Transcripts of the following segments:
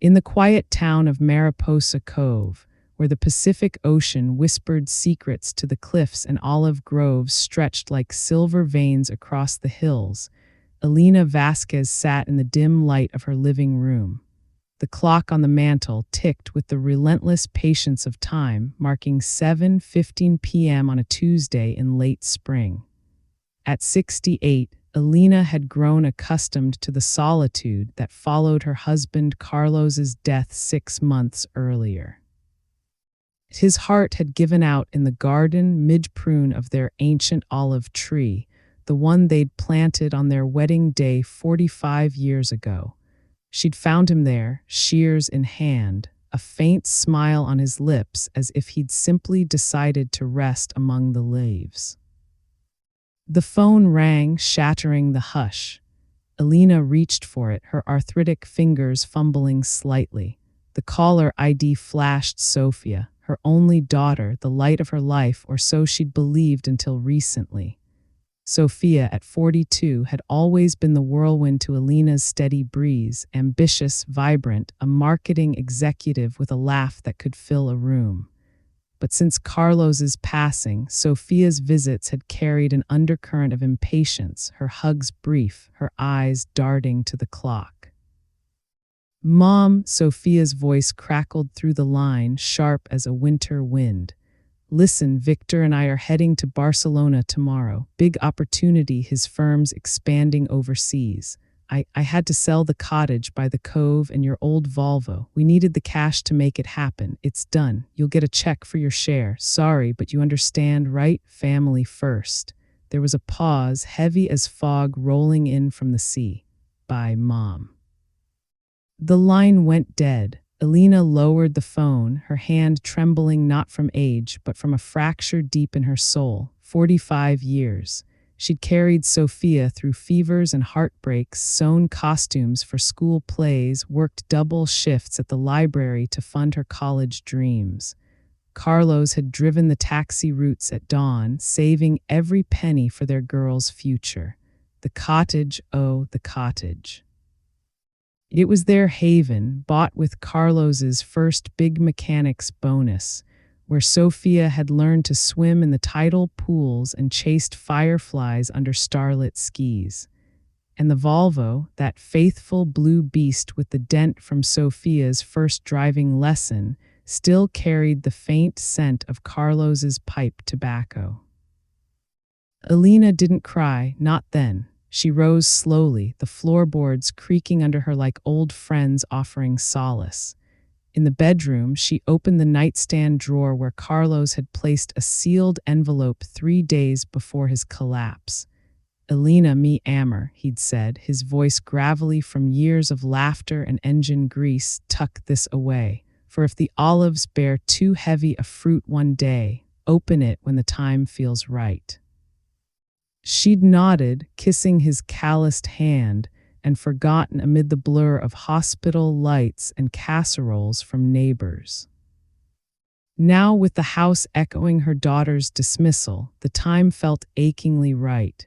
In the quiet town of Mariposa Cove, where the Pacific Ocean whispered secrets to the cliffs and olive groves stretched like silver veins across the hills, Elena Vasquez sat in the dim light of her living room. The clock on the mantel ticked with the relentless patience of time, marking 7:15 p.m. on a Tuesday in late spring. At 68, Elena had grown accustomed to the solitude that followed her husband Carlos's death 6 months earlier. His heart had given out in the garden mid-prune of their ancient olive tree, the one they'd planted on their wedding day 45 years ago. She'd found him there, shears in hand, a faint smile on his lips as if he'd simply decided to rest among the leaves. The phone rang, shattering the hush. Elena reached for it, her arthritic fingers fumbling slightly. The caller ID flashed Sophia, her only daughter, the light of her life, or so she'd believed until recently. Sophia, at 42, had always been the whirlwind to Elena's steady breeze, ambitious, vibrant, a marketing executive with a laugh that could fill a room. But since Carlos's passing, Sophia's visits had carried an undercurrent of impatience, her hugs brief, her eyes darting to the clock. "Mom," Sophia's voice crackled through the line, sharp as a winter wind. "Listen, Victor and I are heading to Barcelona tomorrow. Big opportunity, his firm's expanding overseas. I had to sell the cottage by the cove and your old Volvo. We needed the cash to make it happen. It's done. You'll get a check for your share. Sorry, but you understand, right? Family first." There was a pause, heavy as fog rolling in from the sea. "Bye, Mom." The line went dead. Elena lowered the phone, her hand trembling not from age, but from a fracture deep in her soul. 45 years. She'd carried Sophia through fevers and heartbreaks, sewn costumes for school plays, worked double shifts at the library to fund her college dreams. Carlos had driven the taxi routes at dawn, saving every penny for their girl's future. The cottage, oh, the cottage. It was their haven, bought with Carlos's first big mechanics bonus, where Sophia had learned to swim in the tidal pools and chased fireflies under starlit skies. And the Volvo, that faithful blue beast with the dent from Sophia's first driving lesson, still carried the faint scent of Carlos's pipe tobacco. Elena didn't cry, not then. She rose slowly, the floorboards creaking under her like old friends offering solace. In the bedroom, she opened the nightstand drawer where Carlos had placed a sealed envelope 3 days before his collapse. "Elena, me amor," he'd said, his voice gravelly from years of laughter and engine grease. "Tuck this away, for if the olives bear too heavy a fruit one day, open it when the time feels right." She'd nodded, kissing his calloused hand, and forgotten amid the blur of hospital lights and casseroles from neighbors. Now, with the house echoing her daughter's dismissal, the time felt achingly right.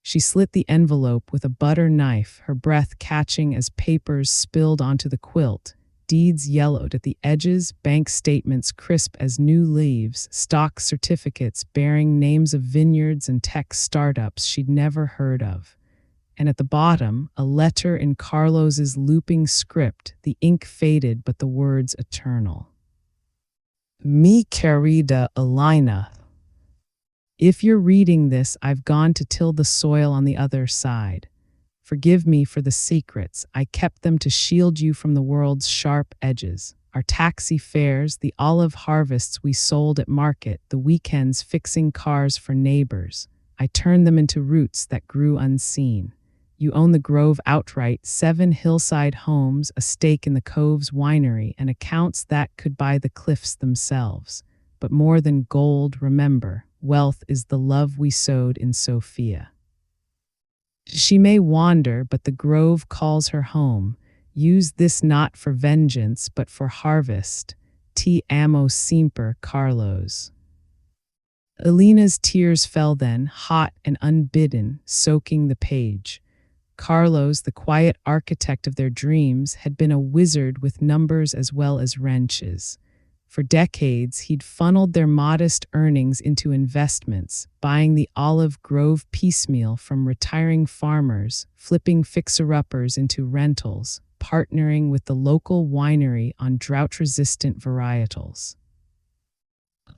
She slit the envelope with a butter knife, her breath catching as papers spilled onto the quilt, deeds yellowed at the edges, bank statements crisp as new leaves, stock certificates bearing names of vineyards and tech startups she'd never heard of. And at the bottom, a letter in Carlos's looping script, the ink faded but the words eternal. "Mi querida Elena, if you're reading this, I've gone to till the soil on the other side. Forgive me for the secrets. I kept them to shield you from the world's sharp edges. Our taxi fares, the olive harvests we sold at market, the weekends fixing cars for neighbors. I turned them into roots that grew unseen. You own the Grove outright, 7 hillside homes, a stake in the Cove's winery, and accounts that could buy the cliffs themselves. But more than gold, remember, wealth is the love we sowed in Sophia. She may wander, but the Grove calls her home. Use this not for vengeance, but for harvest. Ti amo sempre, Carlos." Elena's tears fell then, hot and unbidden, soaking the page. Carlos, the quiet architect of their dreams, had been a wizard with numbers as well as wrenches. For decades, he'd funneled their modest earnings into investments, buying the olive grove piecemeal from retiring farmers, flipping fixer-uppers into rentals, partnering with the local winery on drought-resistant varietals.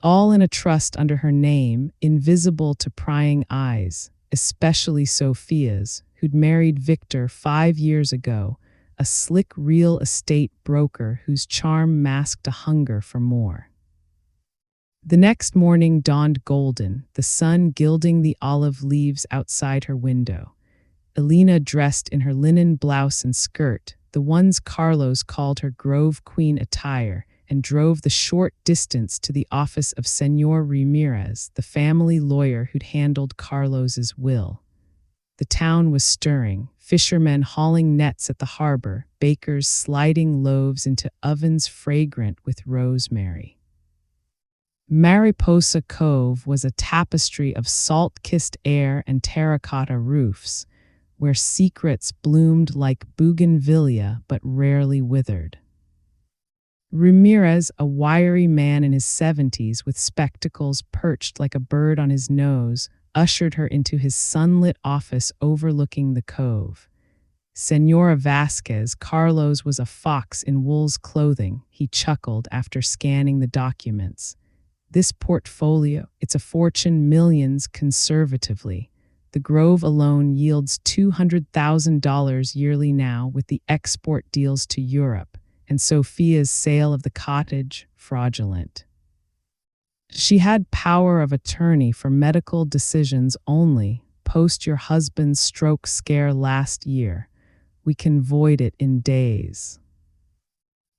All in a trust under her name, invisible to prying eyes, especially Sophia's, who'd married Victor 5 years ago, a slick real estate broker whose charm masked a hunger for more. The next morning dawned golden, the sun gilding the olive leaves outside her window. Elena, dressed in her linen blouse and skirt, the ones Carlos called her Grove Queen attire, and drove the short distance to the office of Señor Ramirez, the family lawyer who'd handled Carlos's will. The town was stirring, fishermen hauling nets at the harbor, bakers sliding loaves into ovens fragrant with rosemary. Mariposa Cove was a tapestry of salt-kissed air and terracotta roofs, where secrets bloomed like bougainvillea but rarely withered. Ramirez, a wiry man in his 70s with spectacles perched like a bird on his nose, ushered her into his sunlit office overlooking the cove. Señora Vasquez, Carlos was a fox in wool's clothing, he chuckled after scanning the documents. This portfolio, it's a fortune millions conservatively. The Grove alone yields $200,000 yearly now with the export deals to Europe, and Sophia's sale of the cottage, fraudulent. She had power of attorney for medical decisions only, post your husband's stroke scare last year. We can void it in days.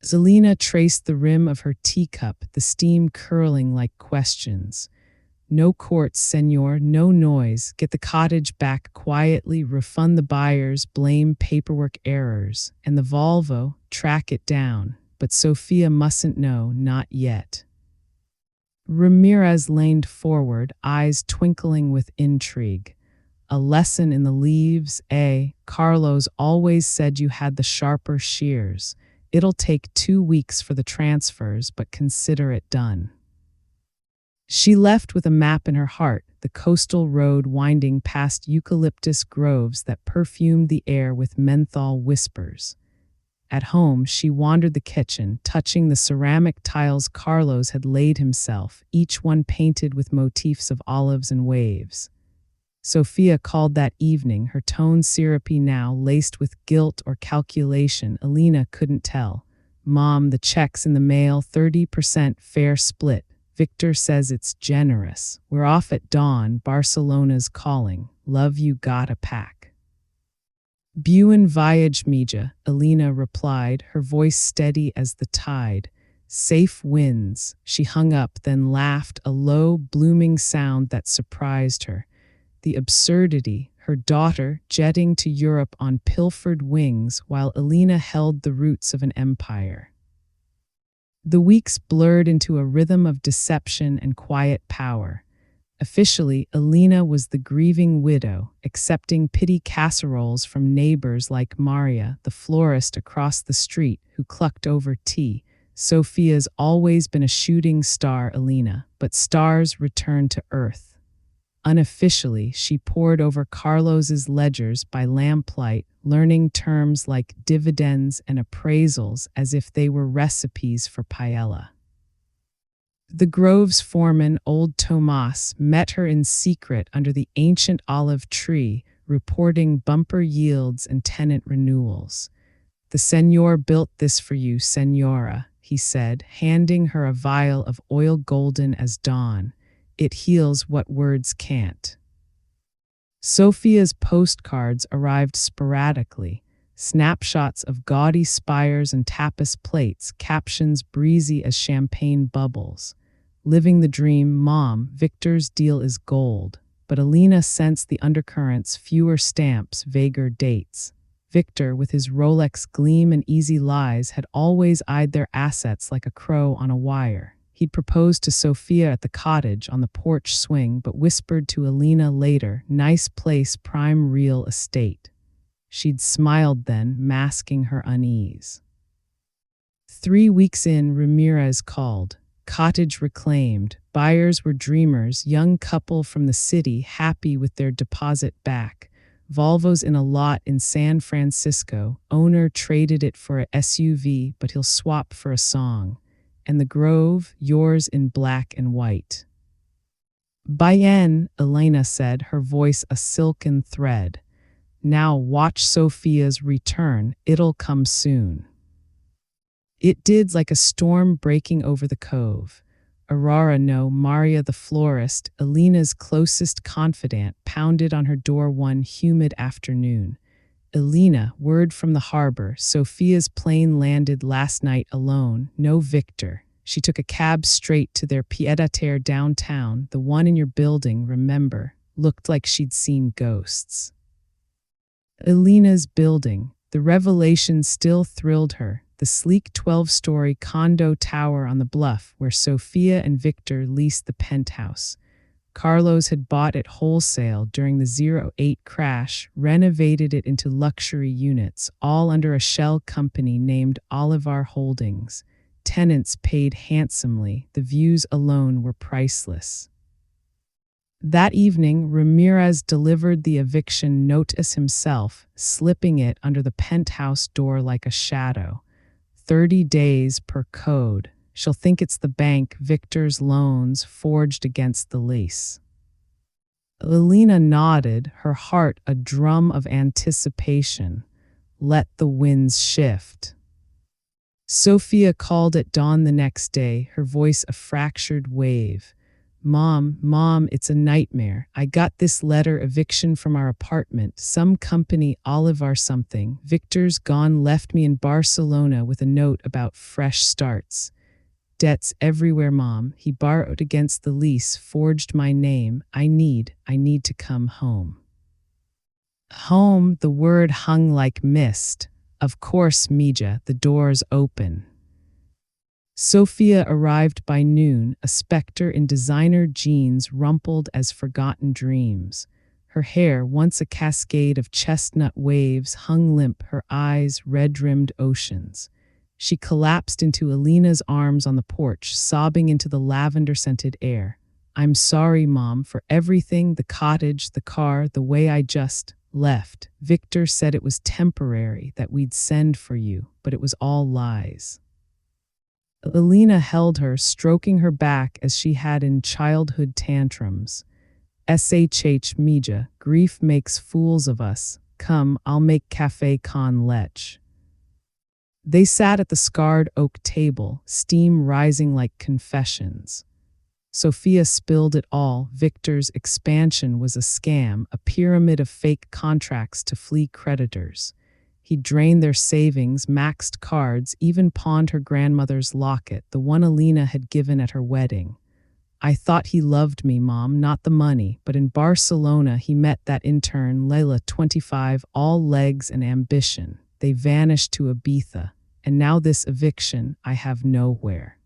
Zelina traced the rim of her teacup, the steam curling like questions. No courts, senor, no noise. Get the cottage back quietly, refund the buyers, blame paperwork errors. And the Volvo, track it down. But Sophia mustn't know, not yet. Ramirez leaned forward, eyes twinkling with intrigue. A lesson in the leaves, eh? Carlos always said you had the sharper shears. It'll take 2 weeks for the transfers, but consider it done. She left with a map in her heart, the coastal road winding past eucalyptus groves that perfumed the air with menthol whispers. At home, she wandered the kitchen, touching the ceramic tiles Carlos had laid himself, each one painted with motifs of olives and waves. Sophia called that evening, her tone syrupy now, laced with guilt or calculation. Elena couldn't tell. Mom, the check's in the mail, 30% fair split. Victor says it's generous. We're off at dawn. Barcelona's calling. Love you, gotta pack. Buen voyage, mija, Elena replied, her voice steady as the tide. Safe winds. She hung up, then laughed, a low, blooming sound that surprised her. The absurdity, her daughter jetting to Europe on pilfered wings while Elena held the roots of an empire. The weeks blurred into a rhythm of deception and quiet power. Officially, Elena was the grieving widow, accepting pity casseroles from neighbors like Maria, the florist across the street, who clucked over tea. Sophia's always been a shooting star, Elena, but stars returned to earth. Unofficially, she pored over Carlos's ledgers by lamplight, learning terms like dividends and appraisals as if they were recipes for paella. The Grove's foreman, old Tomas, met her in secret under the ancient olive tree, reporting bumper yields and tenant renewals. The senor built this for you, senora, he said, handing her a vial of oil golden as dawn. It heals what words can't. Sophia's postcards arrived sporadically, snapshots of gaudy spires and tapas plates, captions breezy as champagne bubbles. Living the dream, Mom, Victor's deal is gold. But Elena sensed the undercurrents, fewer stamps, vaguer dates. Victor, with his Rolex gleam and easy lies, had always eyed their assets like a crow on a wire. He'd proposed to Sophia at the cottage on the porch swing, but whispered to Elena later, nice place, prime real estate. She'd smiled then, masking her unease. 3 weeks in, Ramirez called. Cottage reclaimed. Buyers were dreamers, young couple from the city, happy with their deposit back. Volvo's in a lot in San Francisco. Owner traded it for a SUV, but he'll swap for a song. And the Grove, yours in black and white. Bien, Elena said, her voice a silken thread. Now watch Sophia's return. It'll come soon. It did, like a storm breaking over the cove. Aurora, no, Maria the florist, Elena's closest confidant, pounded on her door one humid afternoon. Elena, word from the harbor, Sophia's plane landed last night alone, no Victor. She took a cab straight to their pied-à-terre downtown, the one in your building, remember, looked like she'd seen ghosts. Elena's building, the revelation still thrilled her, the sleek 12-story condo tower on the bluff where Sophia and Victor leased the penthouse. Carlos had bought it wholesale during the 08 crash, renovated it into luxury units, all under a shell company named Olivar Holdings. Tenants paid handsomely, the views alone were priceless. That evening, Ramirez delivered the eviction notice himself, slipping it under the penthouse door like a shadow. 30 days per code. She'll think it's the bank, Victor's loans forged against the lease. Elena nodded, her heart a drum of anticipation. Let the winds shift. Sophia called at dawn the next day, her voice a fractured wave. Mom, it's a nightmare. I got this letter eviction from our apartment. Some company, Olivar something. Victor's gone, left me in Barcelona with a note about fresh starts. Debts everywhere, Mom. He borrowed against the lease, forged my name. I need to come home. Home, the word hung like mist. Of course, Mija, the door's open. Sophia arrived by noon, a specter in designer jeans rumpled as forgotten dreams. Her hair, once a cascade of chestnut waves, hung limp, her eyes red-rimmed oceans. She collapsed into Elena's arms on the porch, sobbing into the lavender-scented air. I'm sorry, Mom, for everything, the cottage, the car, the way I just left. Victor said it was temporary, that we'd send for you, but it was all lies. Elena held her, stroking her back as she had in childhood tantrums. SHH Mija, grief makes fools of us. Come, I'll make café con leche. They sat at the scarred oak table, steam rising like confessions. Sophia spilled it all. Victor's expansion was a scam, a pyramid of fake contracts to flee creditors. He drained their savings, maxed cards, even pawned her grandmother's locket, the one Elena had given at her wedding. I thought he loved me, Mom, not the money, but in Barcelona he met that intern, Leila, 25, all legs and ambition. They vanished to Ibiza, and now this eviction, I have nowhere.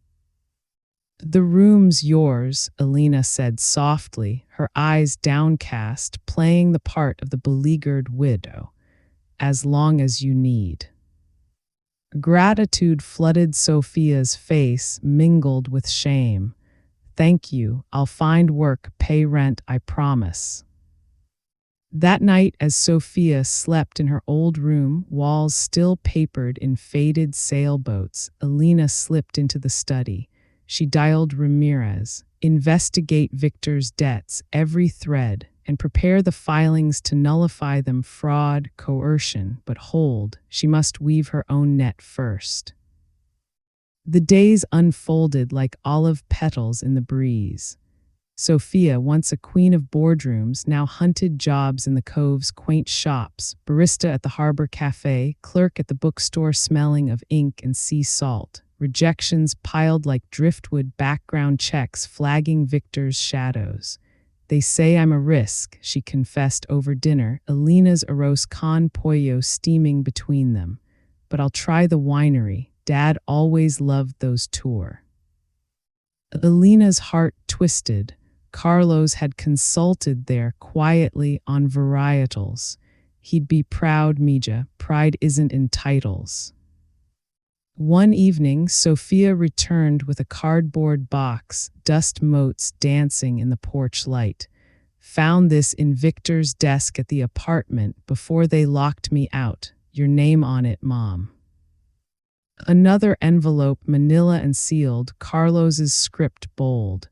The room's yours, Elena said softly, her eyes downcast, playing the part of the beleaguered widow. As long as you need. Gratitude flooded Sophia's face, mingled with shame. Thank you, I'll find work, pay rent, I promise. That night, as Sophia slept in her old room, walls still papered in faded sailboats, Elena slipped into the study. She dialed Ramirez. Investigate Victor's debts, every thread, and prepare the filings to nullify them, fraud, coercion, but hold, she must weave her own net first. The days unfolded like olive petals in the breeze. Sophia, once a queen of boardrooms, now hunted jobs in the Cove's quaint shops, barista at the Harbor Cafe, clerk at the bookstore smelling of ink and sea salt. Rejections piled like driftwood, background checks flagging Victor's shadows. They say I'm a risk, she confessed over dinner, Elena's arroz con pollo steaming between them. But I'll try the winery. Dad always loved those tours. Elena's heart twisted. Carlos had consulted there quietly on varietals. He'd be proud, Mija. Pride isn't in titles. One evening, Sophia returned with a cardboard box, dust motes dancing in the porch light. Found this in Victor's desk at the apartment before they locked me out. Your name on it, Mom. Another envelope, manila and sealed, Carlos's script bold.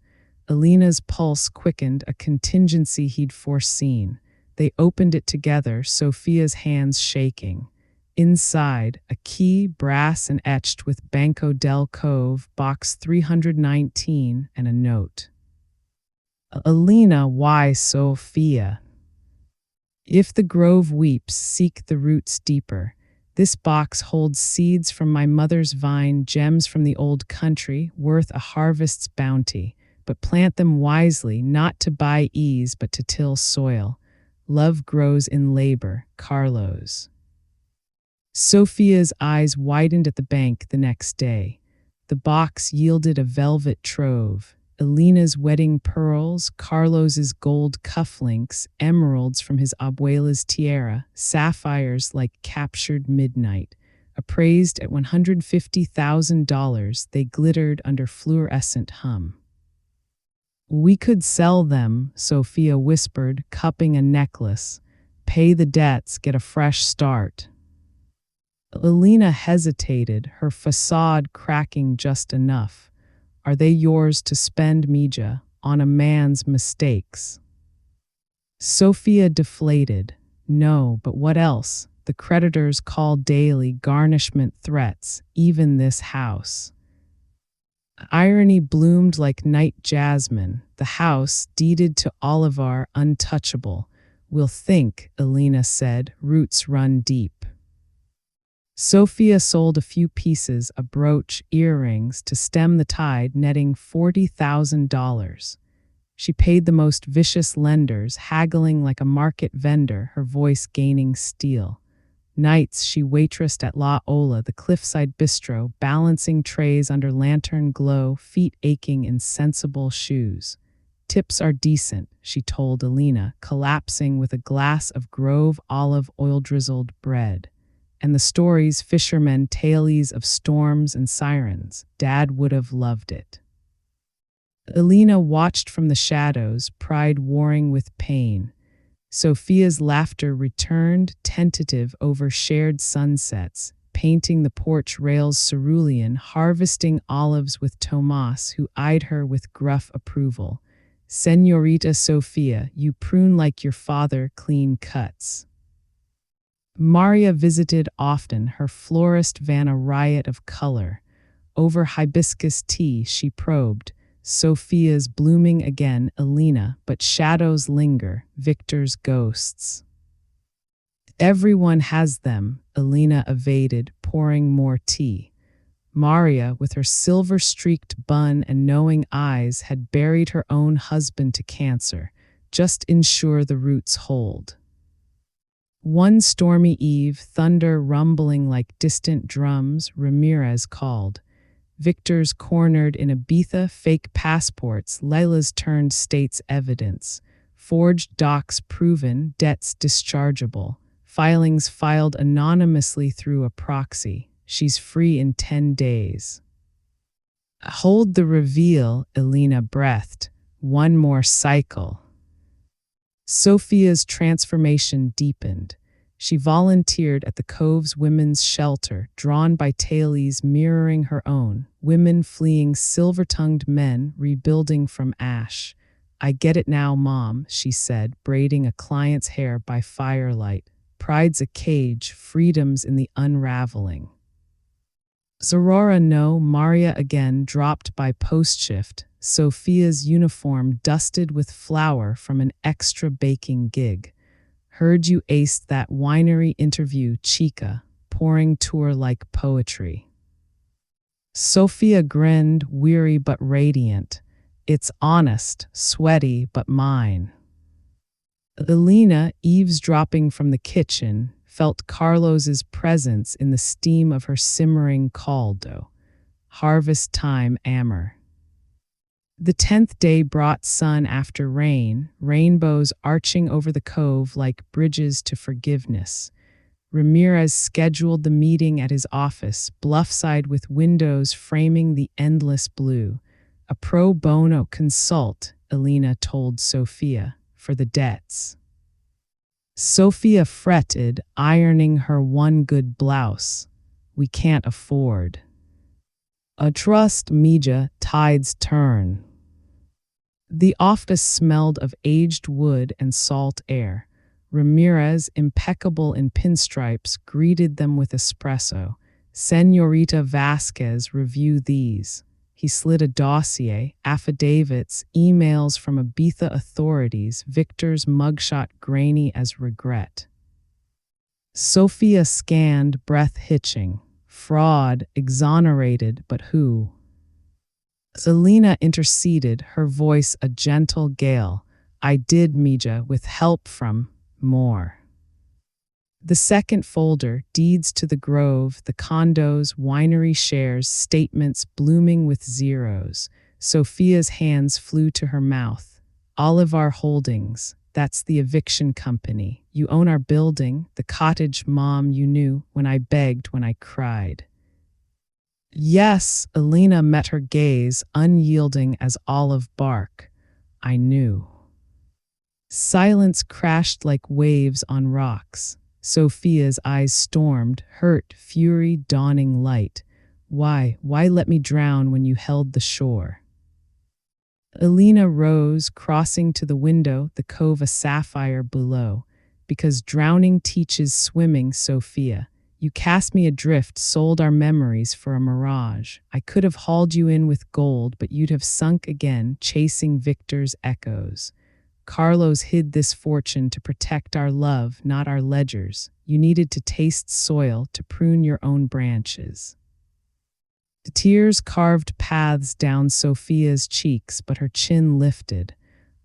Alina's pulse quickened, a contingency he'd foreseen. They opened it together, Sophia's hands shaking. Inside, a key, brass and etched with Banco del Cove, box 319, and a note. Alina, why Sophia? If the grove weeps, seek the roots deeper. This box holds seeds from my mother's vine, gems from the old country, worth a harvest's bounty. But plant them wisely, not to buy ease, but to till soil. Love grows in labor, Carlos. Sophia's eyes widened at the bank the next day. The box yielded a velvet trove. Alina's wedding pearls, Carlos's gold cufflinks, emeralds from his abuela's tiara, sapphires like captured midnight. Appraised at $150,000, they glittered under fluorescent hum. We could sell them, Sophia whispered, cupping a necklace. Pay the debts, get a fresh start. Alina hesitated, her facade cracking just enough. Are they yours to spend, Mija, on a man's mistakes? Sophia deflated. No, but what else? The creditors call daily, garnishment threats, even this house. Irony bloomed like night jasmine. The house, deeded to Olivar, untouchable. We'll think, Alina said, roots run deep. Sophia sold a few pieces, a brooch, earrings, to stem the tide, netting $40,000. She paid the most vicious lenders, haggling like a market vendor, her voice gaining steel. Nights she waitressed at La Ola, the cliffside bistro, balancing trays under lantern glow, feet aching in sensible shoes. Tips are decent, she told Alina, collapsing with a glass of Grove olive oil-drizzled bread. And the stories, fishermen, tales of storms and sirens. Dad would have loved it. Alina watched from the shadows, pride warring with pain. Sophia's laughter returned, tentative over shared sunsets, painting the porch rails cerulean, harvesting olives with Tomas, who eyed her with gruff approval. Señorita Sophia, you prune like your father, clean cuts. Maria visited often, her florist van a riot of color. Over hibiscus tea she probed. Sophia's blooming again, Alina, but shadows linger, Victor's ghosts. Everyone has them, Alina evaded, pouring more tea. Maria, with her silver-streaked bun and knowing eyes, had buried her own husband to cancer. Just ensure the roots hold. One stormy eve, thunder rumbling like distant drums, Ramirez called. Victor's cornered in Ibiza, fake passports, Leila's turned state's evidence. Forged docs proven, debts dischargeable. Filings filed anonymously through a proxy. She's free in 10 days. Hold the reveal, Alina breathed. One more cycle. Sophia's transformation deepened. She volunteered at the Cove's women's shelter, drawn by tales mirroring her own, women fleeing silver-tongued men, rebuilding from ash. I get it now, Mom, she said, braiding a client's hair by firelight. Pride's a cage, freedom's in the unraveling. Zorora no, Maria again dropped by post-shift, Sophia's uniform dusted with flour from an extra baking gig. Heard you aced that winery interview, chica, pouring tour like poetry. Sophia grinned, weary but radiant. It's honest, sweaty but mine. Alina, eavesdropping from the kitchen, felt Carlos's presence in the steam of her simmering caldo. Harvest time amor. The 10th day brought sun after rain, rainbows arching over the cove like bridges to forgiveness. Ramirez scheduled the meeting at his office, bluffside with windows framing the endless blue. A pro bono consult, Elena told Sophia, for the debts. Sophia fretted, ironing her one good blouse. We can't afford. A trust, Mija, tides turn. The office smelled of aged wood and salt air. Ramirez, impeccable in pinstripes, greeted them with espresso. Senorita Vasquez, review these. He slid a dossier, affidavits, emails from Ibiza authorities, Victor's mugshot grainy as regret. Sophia scanned, breath hitching. Fraud, exonerated, but who? Elena interceded, her voice a gentle gale. I did, Mija, with help from more. The second folder, deeds to the Grove, the condos, winery shares, statements blooming with zeros. Sophia's hands flew to her mouth. Olivar Holdings, that's the eviction company. You own our building, the cottage, Mom, you knew, when I begged, when I cried. Yes, Elena met her gaze, unyielding as olive bark. I knew. Silence crashed like waves on rocks. Sophia's eyes stormed, hurt, fury, dawning light. Why let me drown when you held the shore? Elena rose, crossing to the window, the cove a sapphire below. Because drowning teaches swimming, Sophia. You cast me adrift, sold our memories for a mirage. I could have hauled you in with gold, but you'd have sunk again, chasing Victor's echoes. Carlos hid this fortune to protect our love, not our ledgers. You needed to taste soil to prune your own branches. The tears carved paths down Sophia's cheeks, but her chin lifted.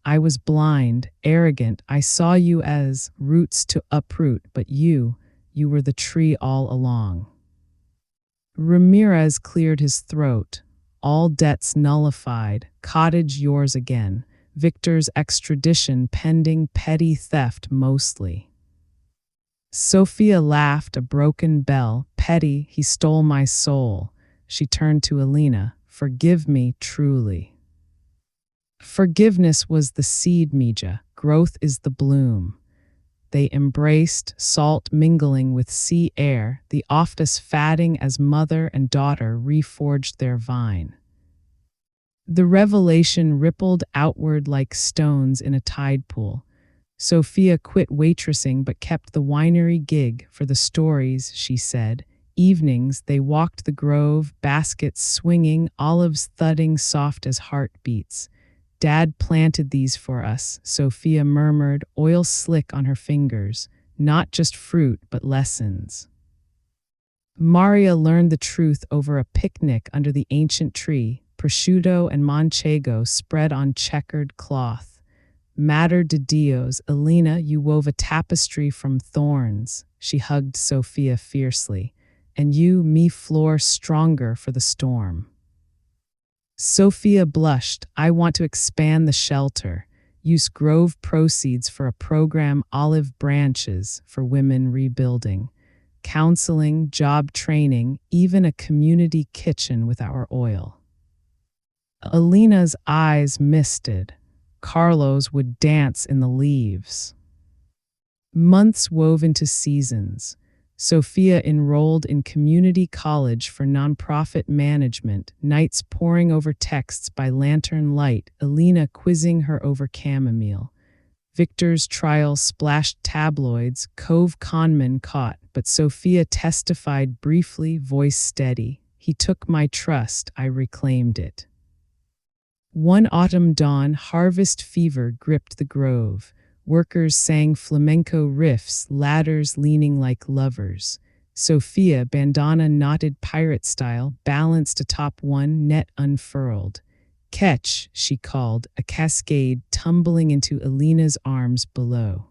I was blind, arrogant. I saw you as roots to uproot, but you were the tree all along. Ramirez cleared his throat. All debts nullified, cottage yours again. Victor's extradition pending, petty theft mostly. Sophia laughed, a broken bell. Petty, he stole my soul. She turned to Elena. Forgive me, truly. Forgiveness was the seed, Mija. Growth is the bloom. They embraced, salt mingling with sea air, the office fatting as mother and daughter reforged their vine. The revelation rippled outward like stones in a tide pool. Sophia quit waitressing but kept the winery gig for the stories, she said. Evenings, they walked the grove, baskets swinging, olives thudding soft as heartbeats. Dad planted these for us, Sophia murmured, oil slick on her fingers. Not just fruit, but lessons. Maria learned the truth over a picnic under the ancient tree, prosciutto and manchego spread on checkered cloth. Mater de Dios, Elena, you wove a tapestry from thorns, she hugged Sophia fiercely. And you, me floor stronger for the storm. Sophia blushed. I want to expand the shelter. Use Grove proceeds for a program, olive branches for women rebuilding. Counseling, job training, even a community kitchen with our oil. Elena's eyes misted. Carlos would dance in the leaves. Months wove into seasons. Sophia enrolled in community college for nonprofit management, nights poring over texts by lantern light, Elena quizzing her over chamomile. Victor's trial splashed tabloids, Cove conman caught, but Sophia testified briefly, voice steady. He took my trust, I reclaimed it. One autumn dawn, harvest fever gripped the grove. Workers sang flamenco riffs, ladders leaning like lovers. Sophia, bandana knotted pirate style, balanced atop one, net unfurled. Catch, she called, a cascade tumbling into Elena's arms below.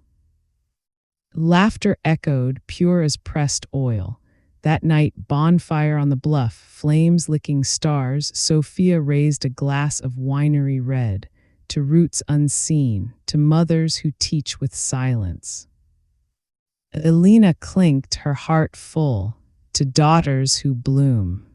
Laughter echoed, pure as pressed oil. That night, bonfire on the bluff, flames licking stars, Sophia raised a glass of winery red, to roots unseen, to mothers who teach with silence. Elena clinked, her heart full, to daughters who bloom.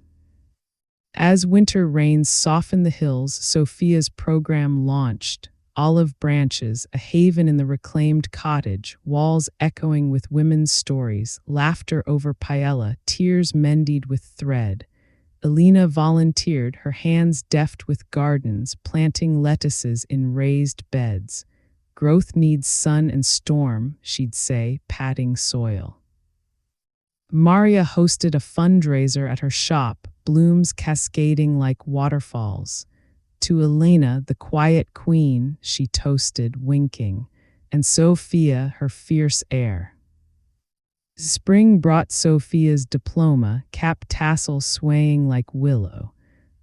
As winter rains softened the hills, Sophia's program launched. Olive branches, a haven in the reclaimed cottage, walls echoing with women's stories, laughter over paella, tears mended with thread. Elena volunteered, her hands deft with gardens, planting lettuces in raised beds. Growth needs sun and storm, she'd say, patting soil. Maria hosted a fundraiser at her shop, blooms cascading like waterfalls. To Elena, the quiet queen, she toasted, winking, and Sophia, her fierce heir. Spring brought Sophia's diploma, cap tassel swaying like willow.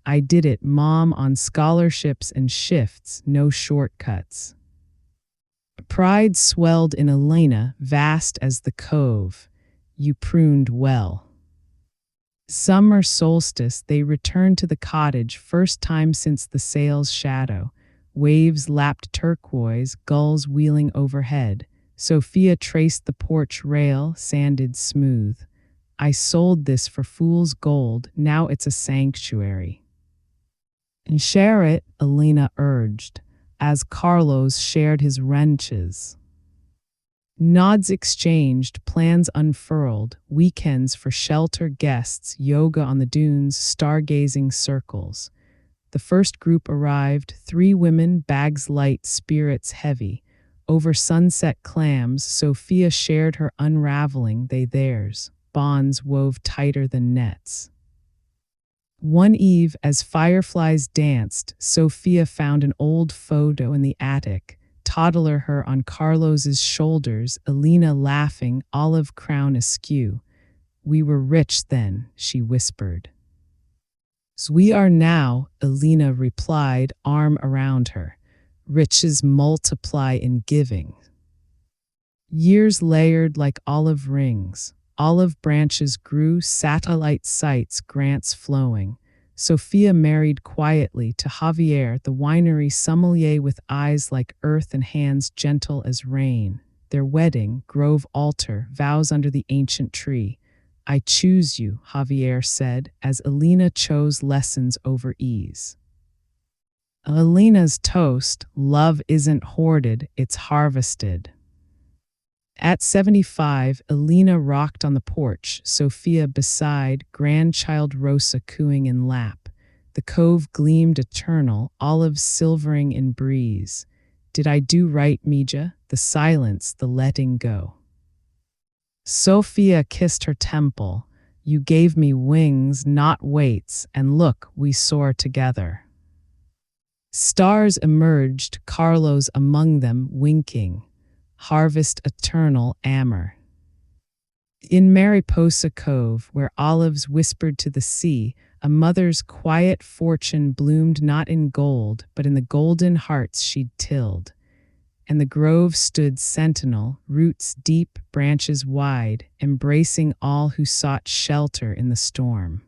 I did it, Mom, on scholarships and shifts, no shortcuts. Pride swelled in Elena, vast as the cove. You pruned well. Summer solstice, they returned to the cottage, first time since the sail's shadow. Waves lapped turquoise, gulls wheeling overhead. Sophia traced the porch rail, sanded smooth. I sold this for fool's gold, now it's a sanctuary. And share it, Elena urged, as Carlos shared his wrenches. Nods exchanged, plans unfurled, weekends for shelter guests, yoga on the dunes, stargazing circles. The first group arrived, 3 women, bags light, spirits heavy. Over sunset clams, Sophia shared her unraveling, they theirs, bonds wove tighter than nets. One eve, as fireflies danced, Sophia found an old photo in the attic, toddler her on Carlos's shoulders, Elena laughing, olive crown askew. We were rich then, she whispered. As we are now, Elena replied, arm around her. Riches multiply in giving. Years layered like olive rings. Olive branches grew, satellite sites, grants flowing. Sophia married quietly to Javier, the winery sommelier with eyes like earth and hands gentle as rain. Their wedding, grove altar, vows under the ancient tree. I choose you, Javier said, as Elena chose lessons over ease. Elena's toast, love isn't hoarded, it's harvested. At 75, Elena rocked on the porch, Sophia beside, grandchild Rosa cooing in lap. The cove gleamed eternal, olives silvering in breeze. Did I do right, Mija? The silence, the letting go. Sophia kissed her temple. You gave me wings, not weights, and look, we soar together. Stars emerged, Carlos among them, winking. Harvest eternal amor. In Mariposa Cove, where olives whispered to the sea, a mother's quiet fortune bloomed not in gold, but in the golden hearts she'd tilled. And the grove stood sentinel, roots deep, branches wide, embracing all who sought shelter in the storm.